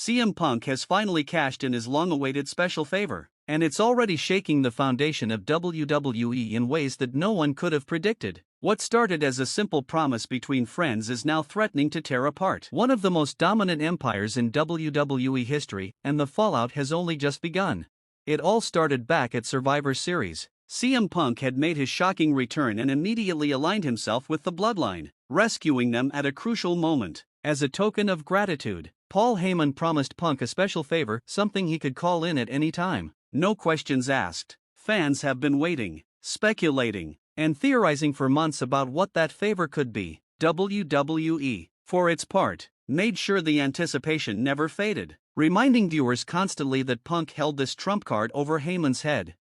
CM Punk has finally cashed in his long-awaited special favor, and it's already shaking the foundation of WWE in ways that no one could have predicted. What started as a simple promise between friends is now threatening to tear apart one of the most dominant empires in WWE history, and the fallout has only just begun. It all started back at Survivor Series. CM Punk had made his shocking return and immediately aligned himself with the Bloodline, rescuing them at a crucial moment. As a token of gratitude, Paul Heyman promised Punk a special favor, something he could call in at any time. No questions asked. Fans have been waiting, speculating, and theorizing for months about what that favor could be. WWE, for its part, made sure the anticipation never faded, reminding viewers constantly that Punk held this trump card over Heyman's head.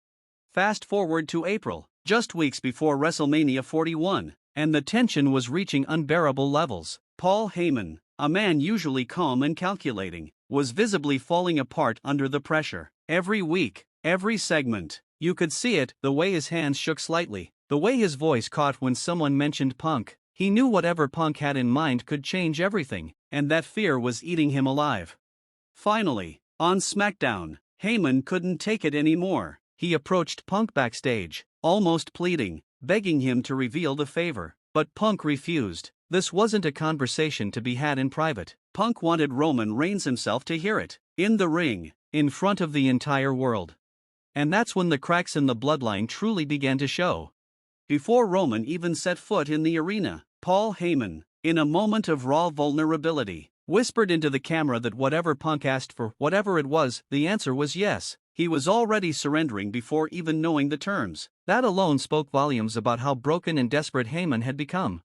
Fast forward to April, just weeks before WrestleMania 41, and the tension was reaching unbearable levels. Paul Heyman, a man usually calm and calculating, was visibly falling apart under the pressure. Every week, every segment, you could see it, the way his hands shook slightly, the way his voice caught when someone mentioned Punk. He knew whatever Punk had in mind could change everything, and that fear was eating him alive. Finally, on SmackDown, Heyman couldn't take it anymore. He approached Punk backstage, almost pleading, begging him to reveal the favor, but Punk refused. This wasn't a conversation to be had in private. Punk wanted Roman Reigns himself to hear it, in the ring, in front of the entire world. And that's when the cracks in the Bloodline truly began to show. Before Roman even set foot in the arena, Paul Heyman, in a moment of raw vulnerability, whispered into the camera that whatever Punk asked for, whatever it was, the answer was yes. He was already surrendering before even knowing the terms. That alone spoke volumes about how broken and desperate Heyman had become.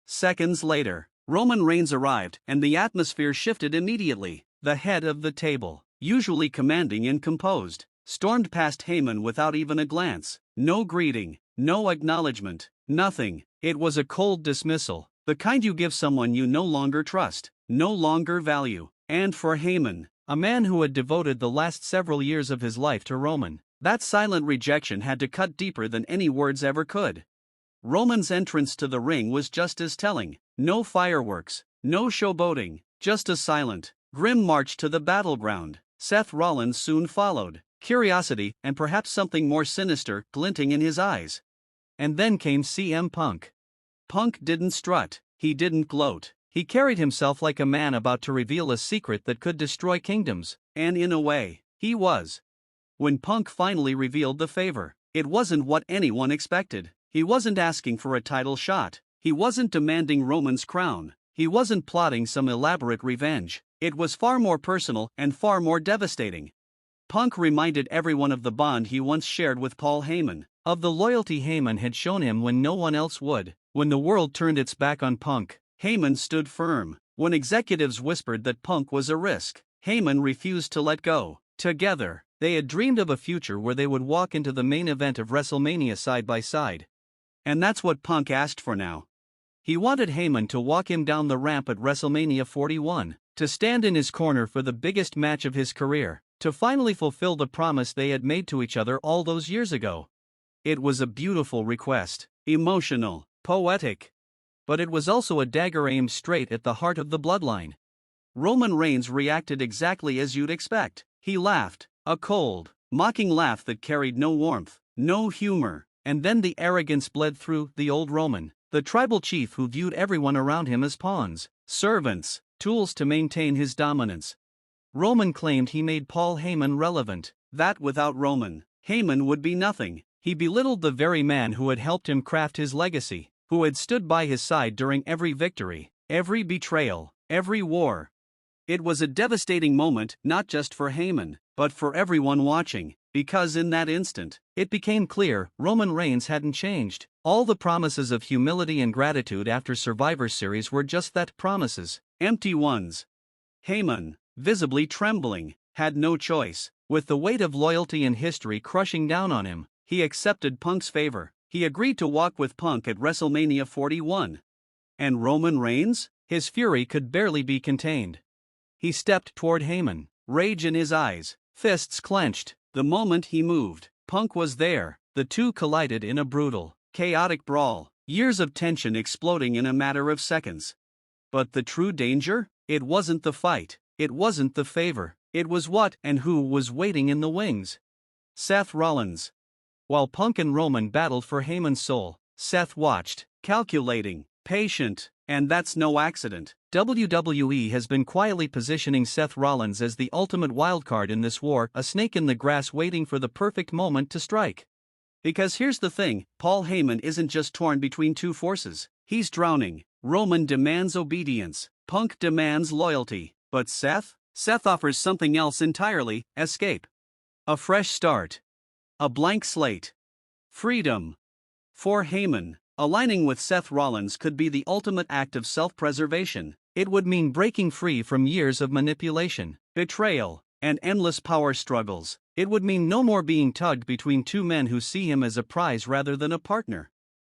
Seconds later, Roman Reigns arrived, and the atmosphere shifted immediately. The head of the table, usually commanding and composed, stormed past Heyman without even a glance. No greeting, no acknowledgement, nothing. It was a cold dismissal, the kind you give someone you no longer trust, no longer value. And for Heyman, a man who had devoted the last several years of his life to Roman, that silent rejection had to cut deeper than any words ever could. Roman's entrance to the ring was just as telling. No fireworks, no showboating, just a silent, grim march to the battleground. Seth Rollins soon followed, curiosity and perhaps something more sinister glinting in his eyes. And then came CM Punk. Punk didn't strut, he didn't gloat. He carried himself like a man about to reveal a secret that could destroy kingdoms, and in a way, he was. When Punk finally revealed the favor, it wasn't what anyone expected. He wasn't asking for a title shot. He wasn't demanding Roman's crown. He wasn't plotting some elaborate revenge. It was far more personal and far more devastating. Punk reminded everyone of the bond he once shared with Paul Heyman, of the loyalty Heyman had shown him when no one else would. When the world turned its back on Punk, Heyman stood firm. When executives whispered that Punk was a risk, Heyman refused to let go. Together, they had dreamed of a future where they would walk into the main event of WrestleMania side by side. And that's what Punk asked for now. He wanted Heyman to walk him down the ramp at WrestleMania 41, to stand in his corner for the biggest match of his career, to finally fulfill the promise they had made to each other all those years ago. It was a beautiful request, emotional, poetic. But it was also a dagger aimed straight at the heart of the Bloodline. Roman Reigns reacted exactly as you'd expect. He laughed, a cold, mocking laugh that carried no warmth, no humor. And then the arrogance bled through. The old Roman, the tribal chief who viewed everyone around him as pawns, servants, tools to maintain his dominance. Roman claimed he made Paul Heyman relevant, that without Roman, Heyman would be nothing. He belittled the very man who had helped him craft his legacy, who had stood by his side during every victory, every betrayal, every war. It was a devastating moment, not just for Heyman, but for everyone watching. Because in that instant, it became clear Roman Reigns hadn't changed. All the promises of humility and gratitude after Survivor Series were just that, promises, empty ones. Heyman, visibly trembling, had no choice. With the weight of loyalty and history crushing down on him, he accepted Punk's favor. He agreed to walk with Punk at WrestleMania 41. And Roman Reigns? His fury could barely be contained. He stepped toward Heyman, rage in his eyes, fists clenched. The moment he moved, Punk was there. The two collided in a brutal, chaotic brawl, years of tension exploding in a matter of seconds. But the true danger? It wasn't the fight. It wasn't the favor, it was what and who was waiting in the wings. Seth Rollins. While Punk and Roman battled for Heyman's soul, Seth watched, calculating, patient, and that's no accident. WWE has been quietly positioning Seth Rollins as the ultimate wildcard in this war, a snake in the grass waiting for the perfect moment to strike. Because here's the thing, Paul Heyman isn't just torn between two forces, he's drowning. Roman demands obedience, Punk demands loyalty, but Seth offers something else entirely: escape. A fresh start. A blank slate. Freedom. For Heyman, aligning with Seth Rollins could be the ultimate act of self-preservation. It would mean breaking free from years of manipulation, betrayal, and endless power struggles. It would mean no more being tugged between two men who see him as a prize rather than a partner.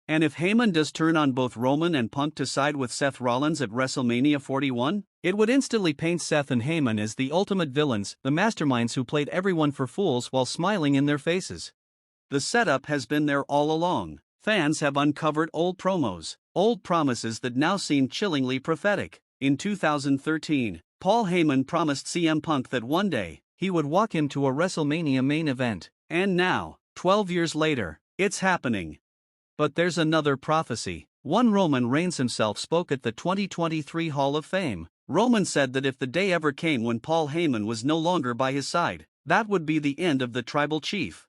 And if Heyman does turn on both Roman and Punk to side with Seth Rollins at WrestleMania 41, it would instantly paint Seth and Heyman as the ultimate villains, the masterminds who played everyone for fools while smiling in their faces. The setup has been there all along. Fans have uncovered old promos, old promises that now seem chillingly prophetic. In 2013, Paul Heyman promised CM Punk that one day, he would walk him to a WrestleMania main event. And now, 12 years later, it's happening. But there's another prophecy. One Roman Reigns himself spoke at the 2023 Hall of Fame. Roman said that if the day ever came when Paul Heyman was no longer by his side, that would be the end of the Tribal Chief.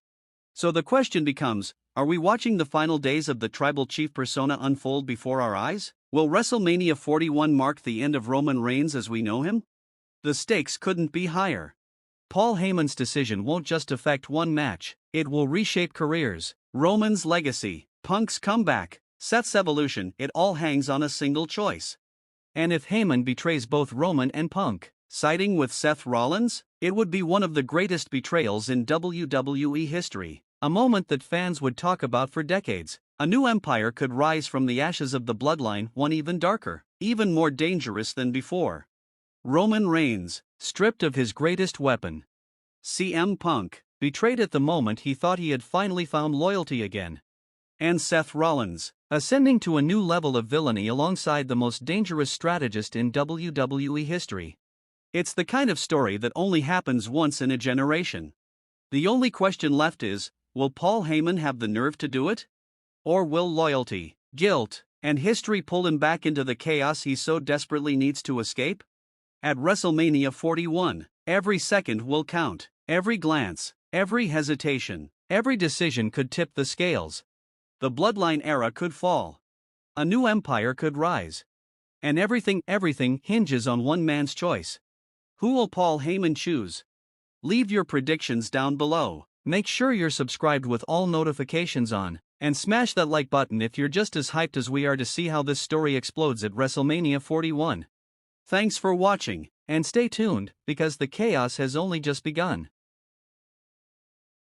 So the question becomes, are we watching the final days of the Tribal Chief persona unfold before our eyes? Will WrestleMania 41 mark the end of Roman Reigns as we know him? The stakes couldn't be higher. Paul Heyman's decision won't just affect one match, it will reshape careers. Roman's legacy, Punk's comeback, Seth's evolution, it all hangs on a single choice. And if Heyman betrays both Roman and Punk, siding with Seth Rollins, it would be one of the greatest betrayals in WWE history. A moment that fans would talk about for decades. A new empire could rise from the ashes of the bloodline, one even darker, even more dangerous than before. Roman Reigns, stripped of his greatest weapon. CM Punk, betrayed at the moment he thought he had finally found loyalty again. And Seth Rollins, ascending to a new level of villainy alongside the most dangerous strategist in WWE history. It's the kind of story that only happens once in a generation. The only question left is, will Paul Heyman have the nerve to do it? Or will loyalty, guilt, and history pull him back into the chaos he so desperately needs to escape? At WrestleMania 41, every second will count. Every glance, every hesitation, every decision could tip the scales. The bloodline era could fall. A new empire could rise. And everything hinges on one man's choice. Who will Paul Heyman choose? Leave your predictions down below. Make sure you're subscribed with all notifications on, and smash that like button if you're just as hyped as we are to see how this story explodes at WrestleMania 41. Thanks for watching, and stay tuned, because the chaos has only just begun.